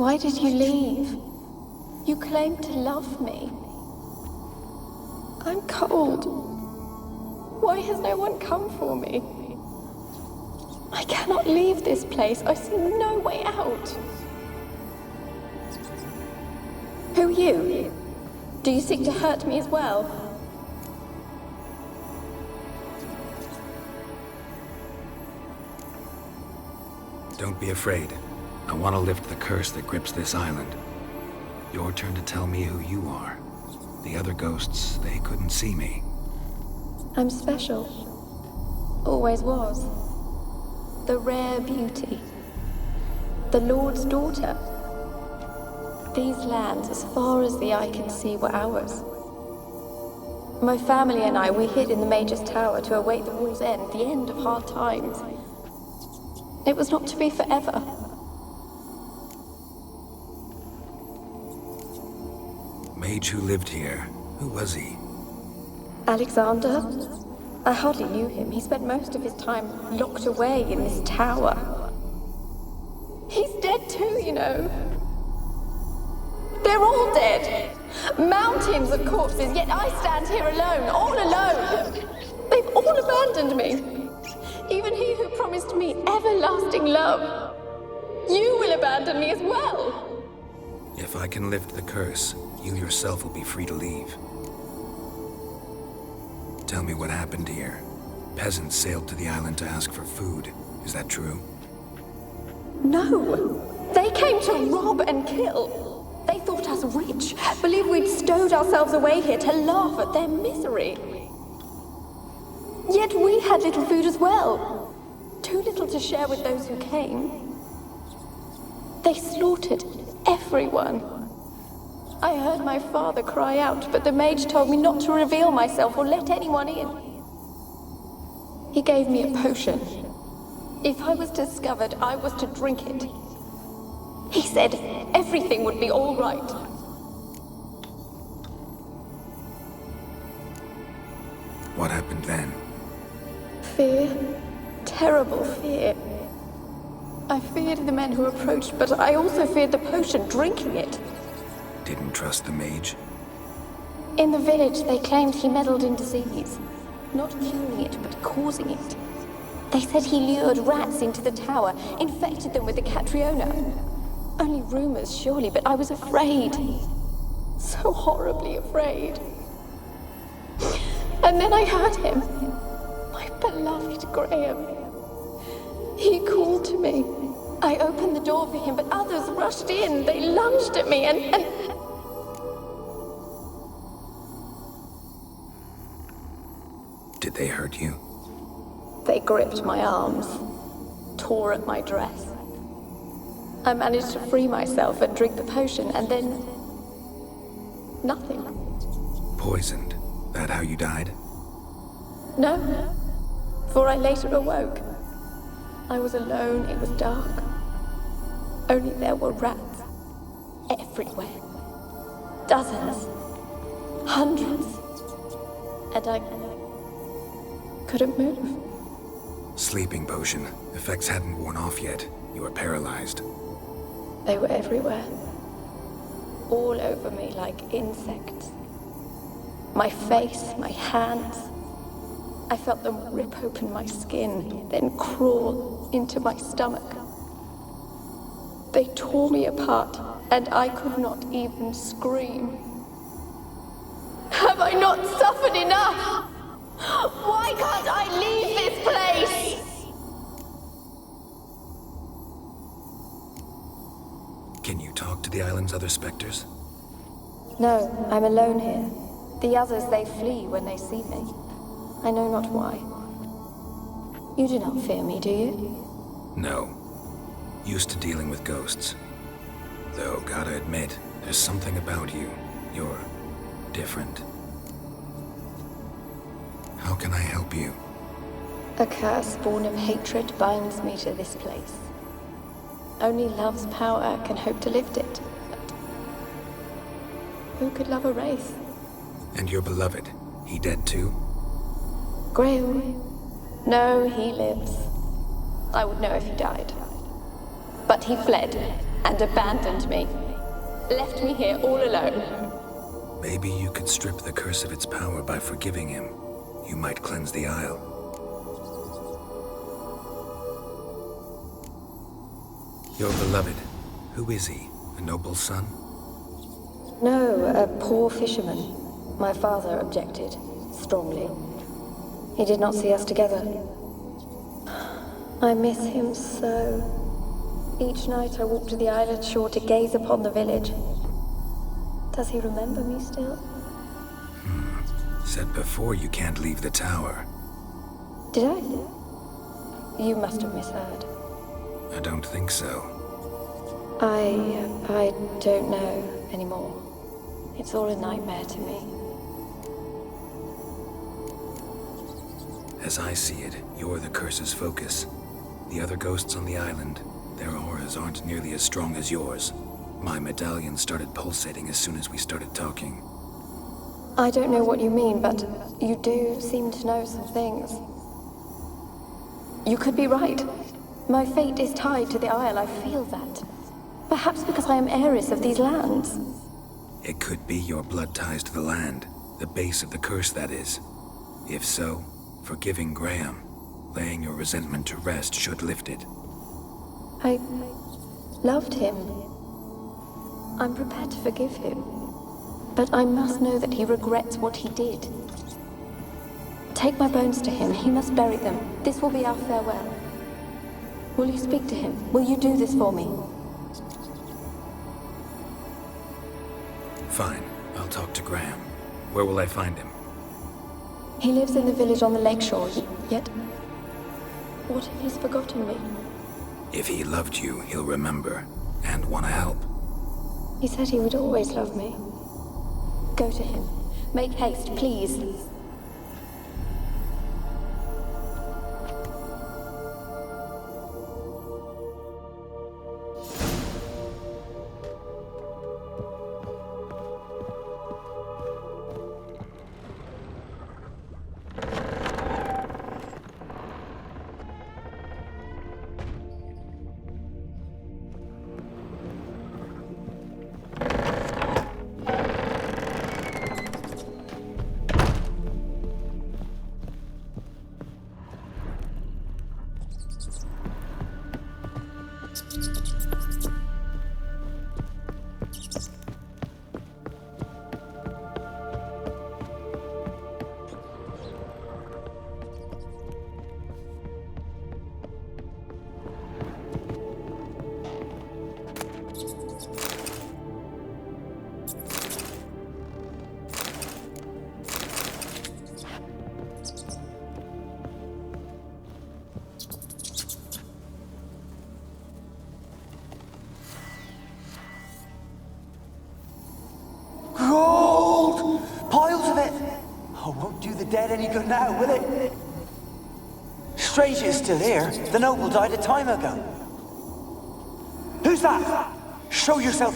Why did you leave? You claimed to love me. I'm cold. Why has no one come for me? I cannot leave this place. I see no way out. Who are you? Do you seek to hurt me as well? Don't be afraid. I want to lift the curse that grips this island. Your turn to tell me who you are. The other ghosts, they couldn't see me. I'm special. Always was. The rare beauty. The Lord's daughter. These lands, as far as the eye can see, were ours. My family and I, we hid in the Major's Tower to await the war's end, the end of hard times. It was not to be forever. Mage who lived here, who was he? Alexander? I hardly knew him. He spent most of his time locked away in this tower. He's dead too, you know. They're all dead. Mountains of corpses, yet I stand here alone, all alone. They've all abandoned me. Even he who promised me everlasting love. You will abandon me as well. If I can lift the curse, you yourself will be free to leave. Tell me what happened here. Peasants sailed to the island to ask for food. Is that true? No. They came to rob and kill. They thought us rich, believed we'd stowed ourselves away here to laugh at their misery. Yet we had little food as well. Too little to share with those who came. They slaughtered everyone. I heard my father cry out, but the mage told me not to reveal myself or let anyone in. He gave me a potion. If I was discovered, I was to drink it. He said everything would be all right. What happened then? Fear. Terrible fear. I feared the men who approached, but I also feared the potion, drinking it. Didn't trust the mage? In the village, they claimed he meddled in disease. Not curing it, but causing it. They said he lured rats into the tower, infected them with the Catriona. Only rumors, surely, but I was afraid. So horribly afraid. And then I heard him. My beloved Graham. He called to me. I opened the door for him, but others rushed in. They lunged at me and... Did they hurt you? They gripped my arms, tore at my dress. I managed to free myself and drink the potion, and then... nothing. Poisoned? That how you died? No, for I later awoke. I was alone, it was dark. Only there were rats. Everywhere. Dozens. Hundreds. And I couldn't move. Sleeping potion. Effects hadn't worn off yet. You were paralyzed. They were everywhere. All over me like insects. My face, my hands. I felt them rip open my skin, then crawl into my stomach. They tore me apart, and I could not even scream. Have I not suffered enough? Why can't I leave this place? Can you talk to the island's other specters? No, I'm alone here. The others, they flee when they see me. I know not why. You do not fear me, do you? No. Used to dealing with ghosts. Though, gotta admit, there's something about you. You're different. How can I help you? A curse born of hatred binds me to this place. Only love's power can hope to lift it. But who could love a wraith? And your beloved, he dead too? Graham? No, he lives. I would know if he died. But he fled. and abandoned me. Left me here all alone. Maybe you could strip the curse of its power by forgiving him. You might cleanse the Isle. Your beloved, who is he? A noble son? No, a poor fisherman. My father objected, strongly. He did not see us together. I miss him so. Each night I walk to the island shore to gaze upon the village. Does he remember me still? Said before you can't leave the tower. Did I? You must have misheard. I don't think so. I don't know anymore. It's all a nightmare to me. As I see it, you're the curse's focus. The other ghosts on the island, their auras aren't nearly as strong as yours. My medallion started pulsating as soon as we started talking. I don't know what you mean, but you do seem to know some things. You could be right. My fate is tied to the Isle, I feel that. Perhaps because I am heiress of these lands. It could be your blood ties to the land, the base of the curse, that is. If so, forgiving Graham, laying your resentment to rest should lift it. I loved him. I'm prepared to forgive him. But I must know that he regrets what he did. Take my bones to him. He must bury them. This will be our farewell. Will you speak to him? Will you do this for me? Fine. I'll talk to Graham. Where will I find him? He lives in the village on the lakeshore, yet... What if he's forgotten me? If he loved you, he'll remember, and want to help. He said he would always love me. Go to him. Make haste, please. Gold! Piles of it! Oh, won't do the dead any good now, will it? Strange it's still here. The noble died a time ago. Who's that? Show yourself.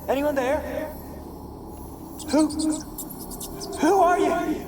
Anyone there? Who? Who are you?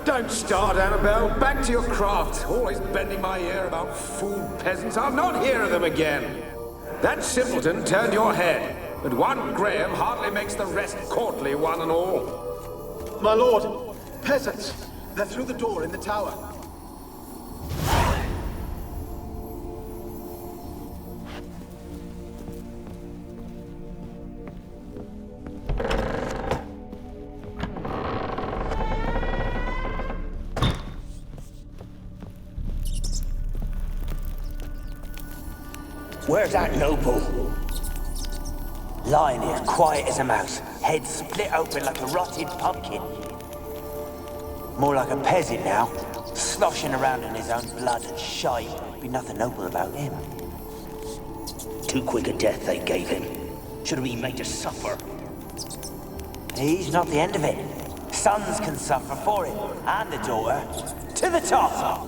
Don't start, Annabelle. Back to your craft. Always bending my ear about fool peasants. I'll not hear of them again. That simpleton turned your head, but one Graham hardly makes the rest courtly, one and all. My lord, peasants. They're through the door in the tower. Where's that noble? Lying here, quiet as a mouse, head split open like a rotted pumpkin. More like a peasant now, sloshing around in his own blood and shite. Be nothing noble about him. Too quick a death they gave him. Should have been made to suffer. He's not the end of it. Sons can suffer for it, and the daughter. To the top!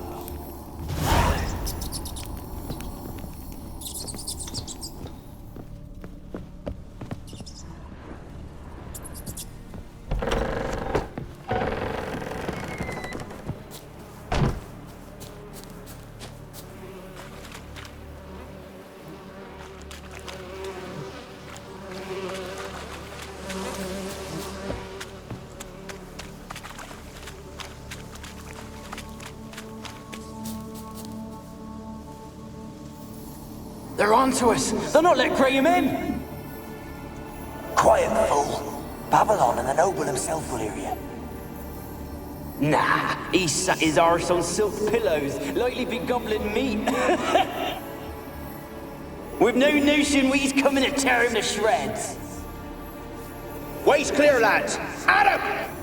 They're on to us. They'll not let Graham in. Quiet, fool. Babylon and the noble himself will hear you. Nah, he sat his arse on silk pillows, likely be gobbling meat. We've no notion we's coming to tear him to shreds. Way's clear, lads. Adam!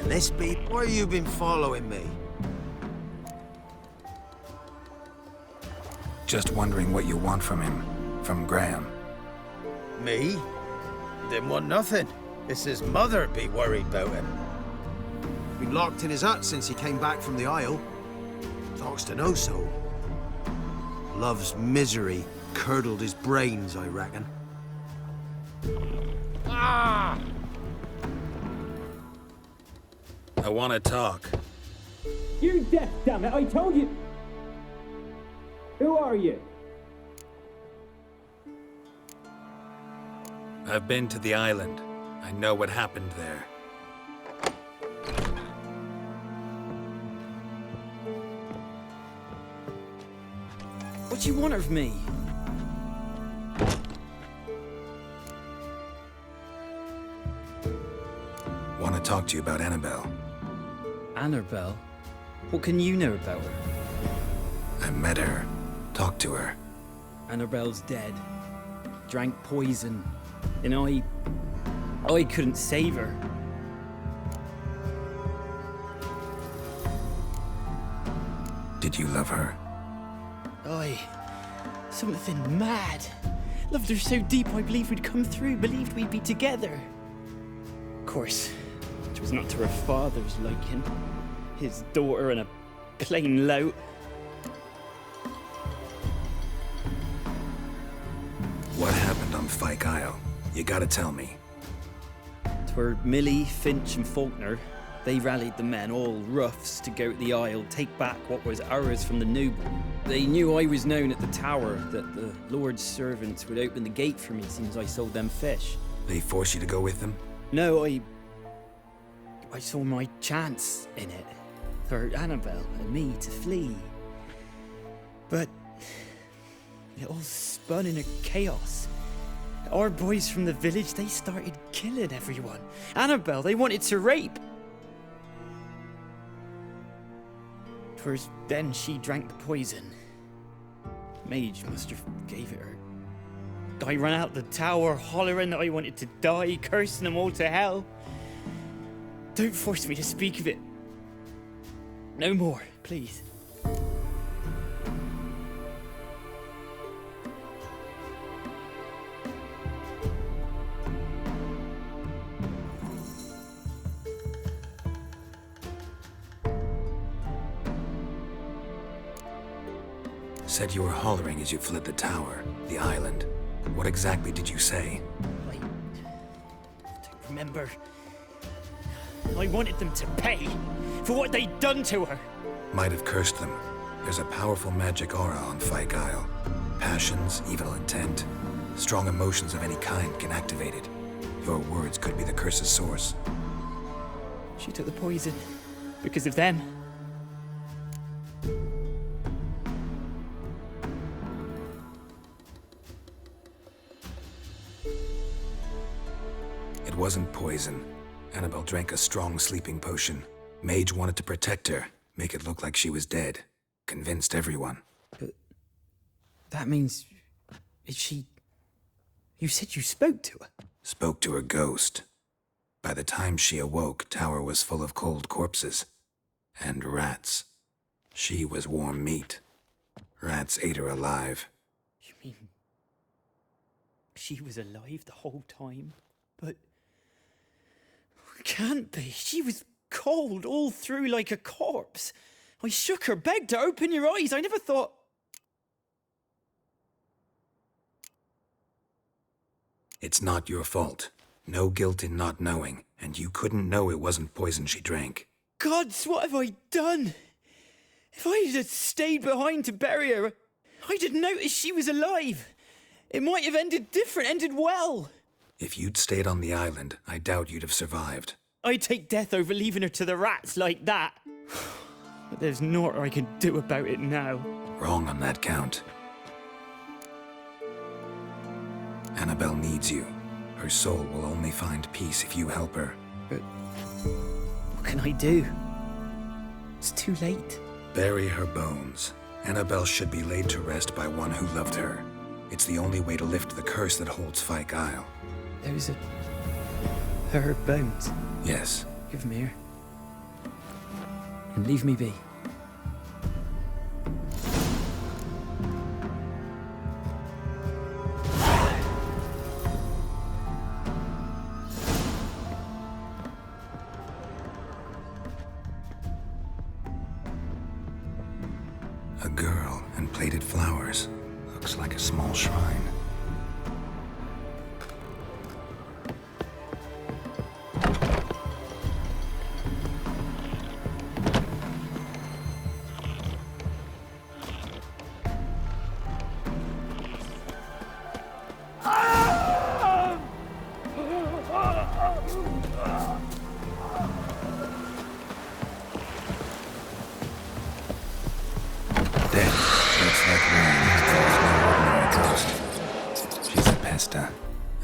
This be where you been following me? Just wondering what you want from him. From Graham. Me? Didn't want nothing. It's his mother be worried about him. Been locked in his hut since he came back from the Isle. Talks to no soul. Love's misery curdled his brains, I reckon. Ah! I want to talk. You're deaf, damn it! I told you! Who are you? I've been to the island. I know what happened there. What do you want of me? Want to talk to you about Annabelle. Annabelle? What can you know about her? I met her. Talked to her. Annabelle's dead. Drank poison. And I couldn't save her. Did you love her? Something mad. Loved her so deep I believed we'd come through, believed we'd be together. Of course, it was not to her father's liking. His daughter and a plain lout. What happened on Fyke Isle? You gotta tell me. 'Twere Millie, Finch and Faulkner. They rallied the men, all roughs, to go to the Isle, take back what was ours from the noble. They knew I was known at the tower, that the Lord's servants would open the gate for me as soon as I sold them fish. They force you to go with them? No, I saw my chance in it. For Annabelle and me to flee. But it all spun in a chaos. Our boys from the village, they started killing everyone. Annabelle, they wanted to rape. 'Twas then she drank the poison. Mage must have gave it her. I ran out the tower, hollering that I wanted to die, cursing them all to hell. Don't force me to speak of it. No more, please. Said you were hollering as you fled the tower, the island. What exactly did you say? I don't remember. I wanted them to pay for what they'd done to her. Might have cursed them. There's a powerful magic aura on Fyke Isle. Passions, evil intent, strong emotions of any kind can activate it. Your words could be the curse's source. She took the poison because of them. It wasn't poison. Annabelle drank a strong sleeping potion. Mage wanted to protect her, make it look like she was dead. Convinced everyone. But that means... is she... You said you spoke to her? Spoke to her ghost. By the time she awoke, Tower was full of cold corpses. And rats. She was warm meat. Rats ate her alive. You mean... she was alive the whole time? But... can't be. She was cold all through like a corpse. I shook her, begged her, open your eyes. I never thought... It's not your fault. No guilt in not knowing, and you couldn't know it wasn't poison she drank. Gods, what have I done? If I had stayed behind to bury her, I'd have noticed she was alive. It might have ended different, ended well. If you'd stayed on the island, I doubt you'd have survived. I'd take death over leaving her to the rats like that. But there's naught I can do about it now. Wrong on that count. Annabelle needs you. Her soul will only find peace if you help her. But what can I do? It's too late. Bury her bones. Annabelle should be laid to rest by one who loved her. It's the only way to lift the curse that holds Fyke Isle. Those are her bones. Yes. Give them here. And leave me be. A girl and plated flowers. Looks like a small shrine.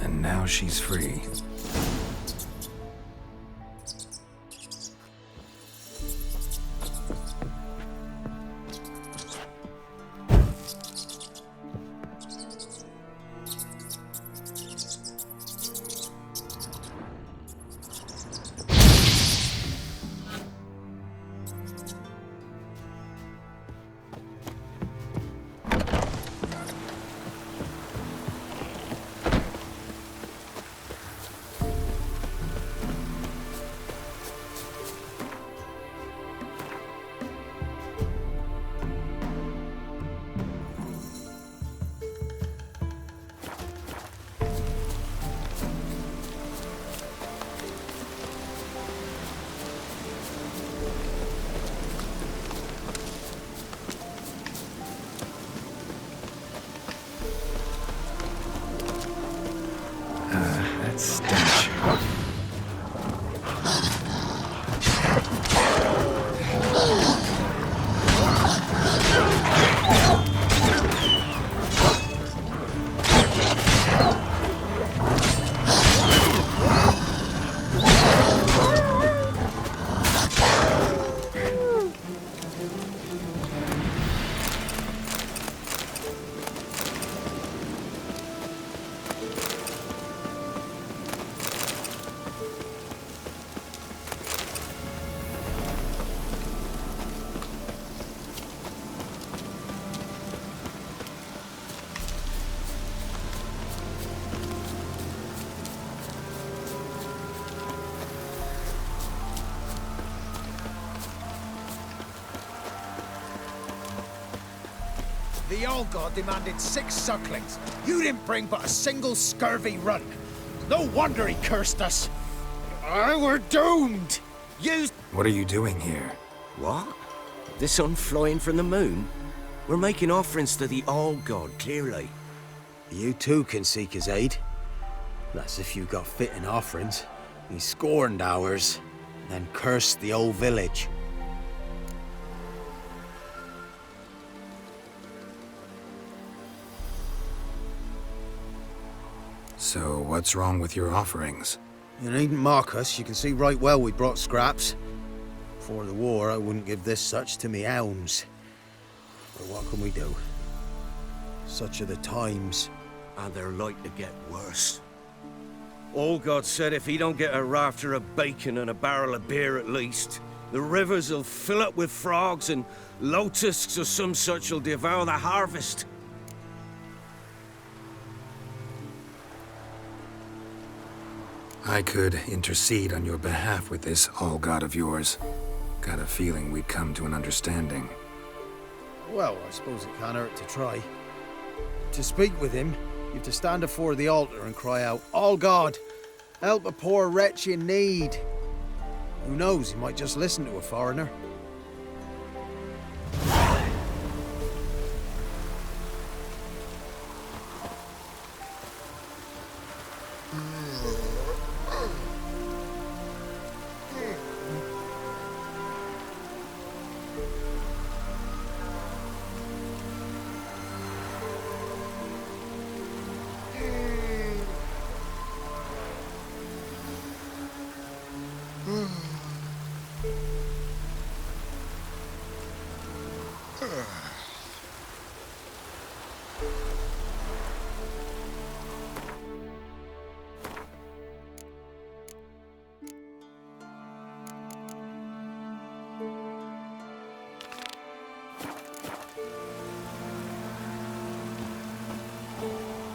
And now she's free. The old god demanded 6 sucklings. You didn't bring but a single scurvy runt. No wonder he cursed us. We're doomed! What are you doing here? What? The sun flying from the moon? We're making offerings to the old god, clearly. You too can seek his aid. That's if you got fitting offerings. He scorned ours, then cursed the old village. So, what's wrong with your offerings? You needn't mock us. You can see right well we brought scraps. Before the war, I wouldn't give this such to me hounds. But what can we do? Such are the times. And they're like to get worse. Old God said if he don't get a rafter of bacon and a barrel of beer at least, the rivers will fill up with frogs and locusts or some such will devour the harvest. I could intercede on your behalf with this all-god of yours. Got a feeling we'd come to an understanding. Well, I suppose it can't hurt to try. To speak with him, you have to stand before the altar and cry out, "All God, help a poor wretch in need." Who knows, he might just listen to a foreigner.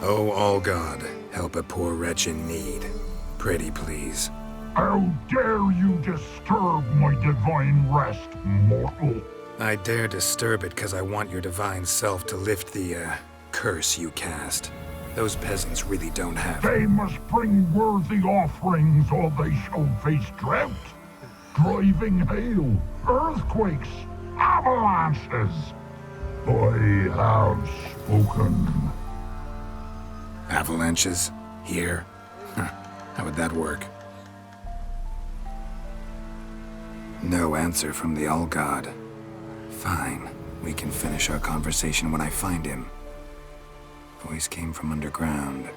Oh, all God, help a poor wretch in need. Pretty please. How dare you disturb my divine rest, mortal? I dare disturb it because I want your divine self to lift the, curse you cast. Those peasants really don't have... They must bring worthy offerings or they shall face drought, driving hail, earthquakes, avalanches. I have spoken. Avalanches? Here? Huh. How would that work? No answer from the All-God. Fine. We can finish our conversation when I find him. Voice came from underground.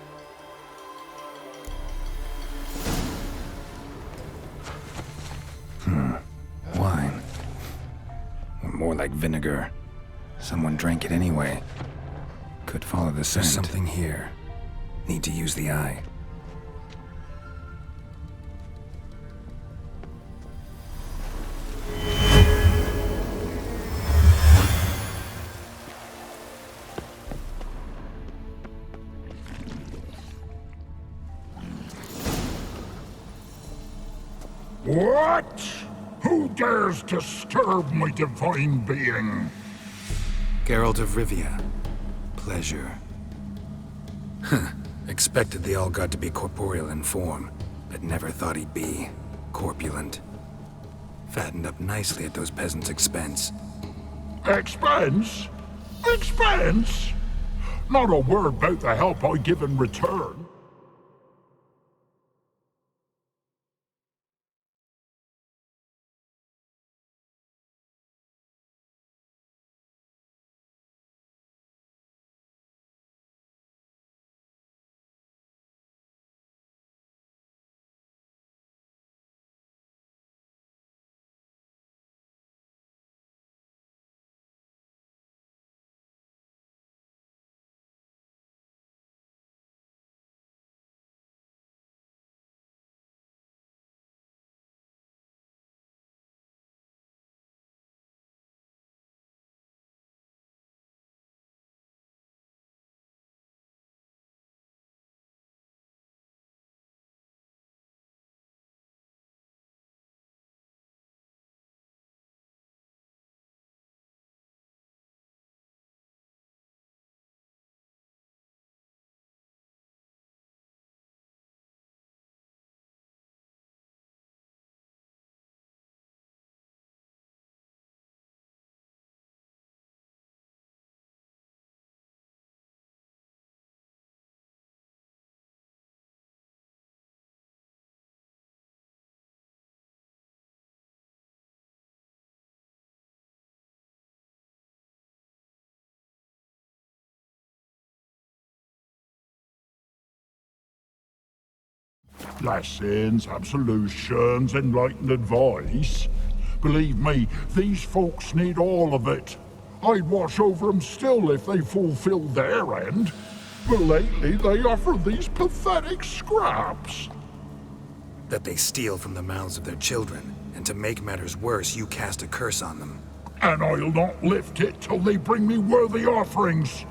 Wine. Or more like vinegar. Someone drank it anyway. Could follow the scent. There's something here. Need to use the eye. What? Who dares disturb my divine being? Geralt of Rivia. Pleasure. Expected the All-God to be corporeal in form, but never thought he'd be corpulent. Fattened up nicely at those peasants' expense. Expense? Expense? Not a word about the help I give in return. Blessings, absolutions, enlightened advice. Believe me, these folks need all of it. I'd watch over them still if they fulfilled their end. But lately they offer these pathetic scraps. That they steal from the mouths of their children, and to make matters worse, you cast a curse on them. And I'll not lift it till they bring me worthy offerings.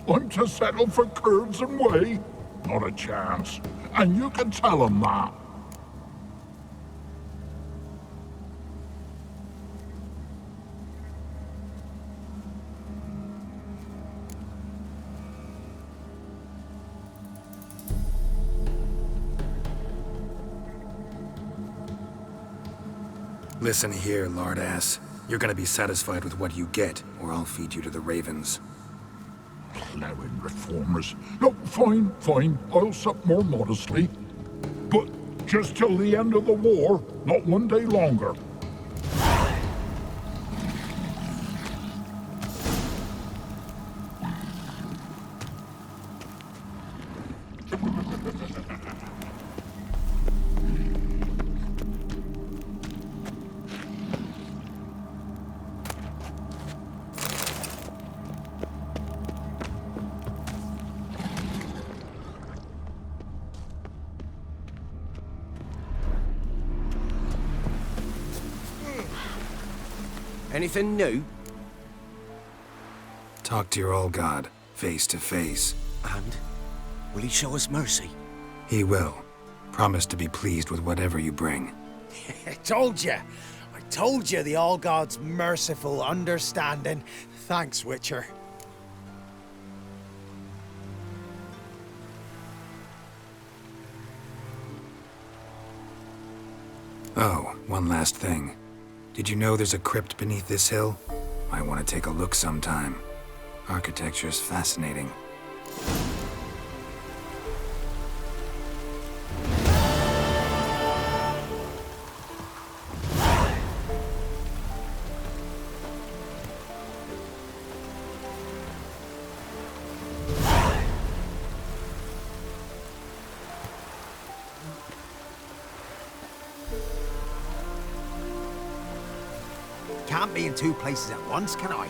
I'm to settle for curds and whey? Not a chance. And you can tell them that. Listen here, lardass. You're gonna be satisfied with what you get, or I'll feed you to the ravens. Plowing reformers. No, fine. I'll sup more modestly. But just till the end of the war, not one day longer. Anything new? Talk to your old god, face to face. And? Will he show us mercy? He will. Promise to be pleased with whatever you bring. I told you the All-God's merciful, understanding. Thanks, Witcher. Oh, one last thing. Did you know there's a crypt beneath this hill? I want to take a look sometime. Architecture's fascinating. Can't be in two places at once, can I?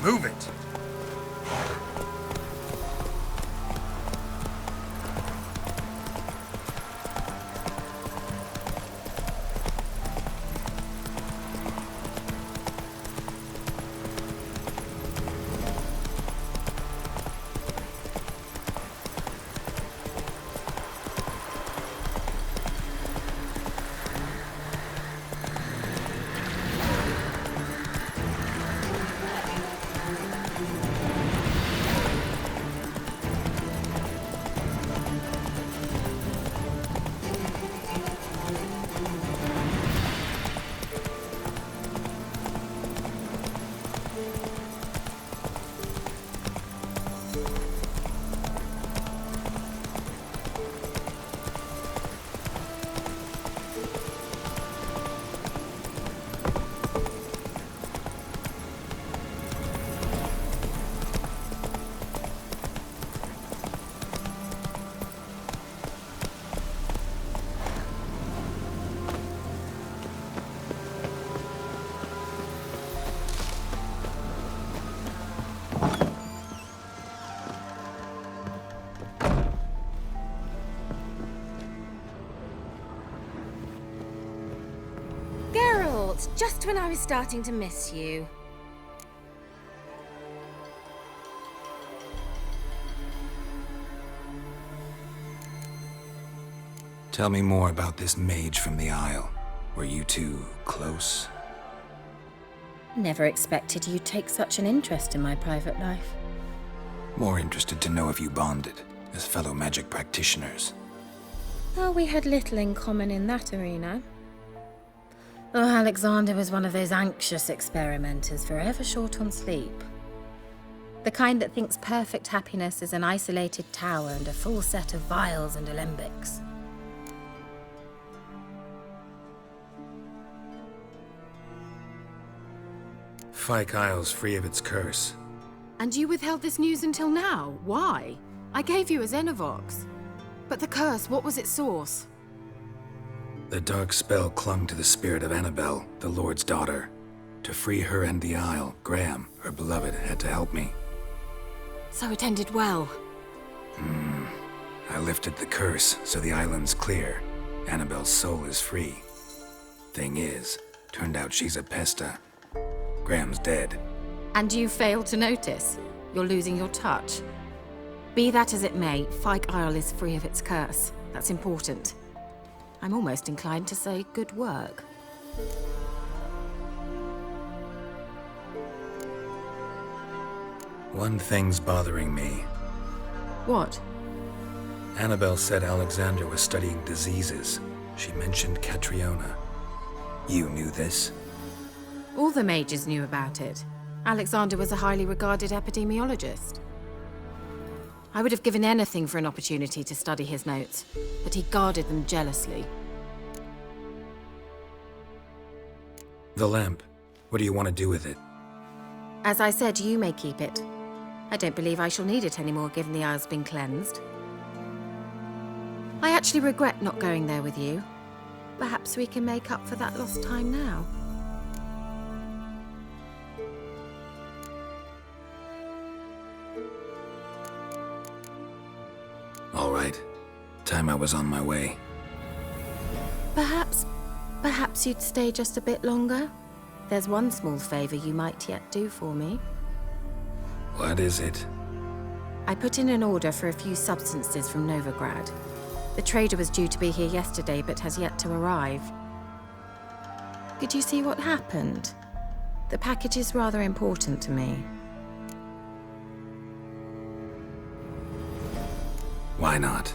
Move it! fault, just when I was starting to miss you. Tell me more about this mage from the Isle. Were you two close? Never expected you'd take such an interest in my private life. More interested to know if you bonded, as fellow magic practitioners. Oh, we had little in common in that arena. Oh, Alexander was one of those anxious experimenters, forever short on sleep. The kind that thinks perfect happiness is an isolated tower and a full set of vials and alembics. Fyke Isle's free of its curse. And you withheld this news until now? Why? I gave you a Xenovox. But the curse, what was its source? The dark spell clung to the spirit of Annabelle, the Lord's daughter. To free her and the Isle, Graham, her beloved, had to help me. So it ended well. I lifted the curse, so the island's clear. Annabelle's soul is free. Thing is, turned out she's a pesta. Graham's dead. And you failed to notice? You're losing your touch. Be that as it may, Fyke Isle is free of its curse. That's important. I'm almost inclined to say good work. One thing's bothering me. What? Annabelle said Alexander was studying diseases. She mentioned Catriona. You knew this? All the mages knew about it. Alexander was a highly regarded epidemiologist. I would have given anything for an opportunity to study his notes, but he guarded them jealously. The lamp. What do you want to do with it? As I said, you may keep it. I don't believe I shall need it anymore, given the Isle's been cleansed. I actually regret not going there with you. Perhaps we can make up for that lost time now. All right. Time I was on my way. Perhaps you'd stay just a bit longer? There's one small favor you might yet do for me. What is it? I put in an order for a few substances from Novigrad. The trader was due to be here yesterday, but has yet to arrive. Could you see what happened? The package is rather important to me. Why not?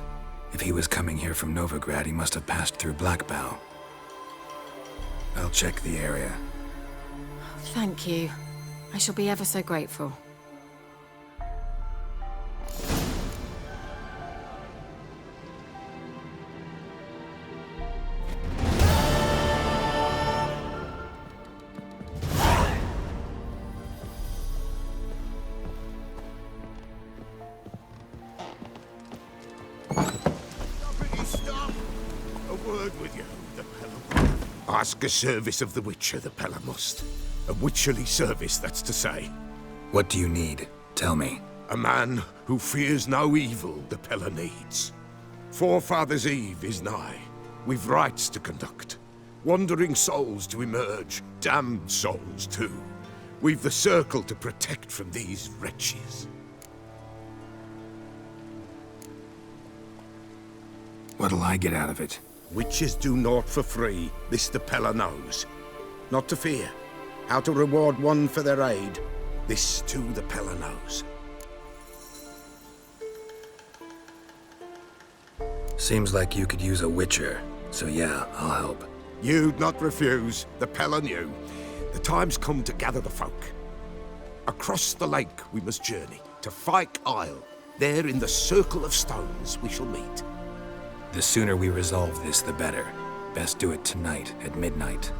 If he was coming here from Novigrad, he must have passed through Blackbow. I'll check the area. Thank you. I shall be ever so grateful. Ask a service of the Witcher, the Pella must. A witcherly service, that's to say. What do you need? Tell me. A man who fears no evil the Pella needs. Forefathers' Eve is nigh. We've rites to conduct. Wandering souls to emerge. Damned souls, too. We've the circle to protect from these wretches. What'll I get out of it? Witches do naught for free, this the Pella knows. Not to fear. How to reward one for their aid, this too the Pella knows. Seems like you could use a witcher, so yeah, I'll help. You'd not refuse, the Pella knew. The time's come to gather the folk. Across the lake we must journey, to Fyke Isle. There in the circle of stones we shall meet. The sooner we resolve this, the better. Best do it tonight, at midnight.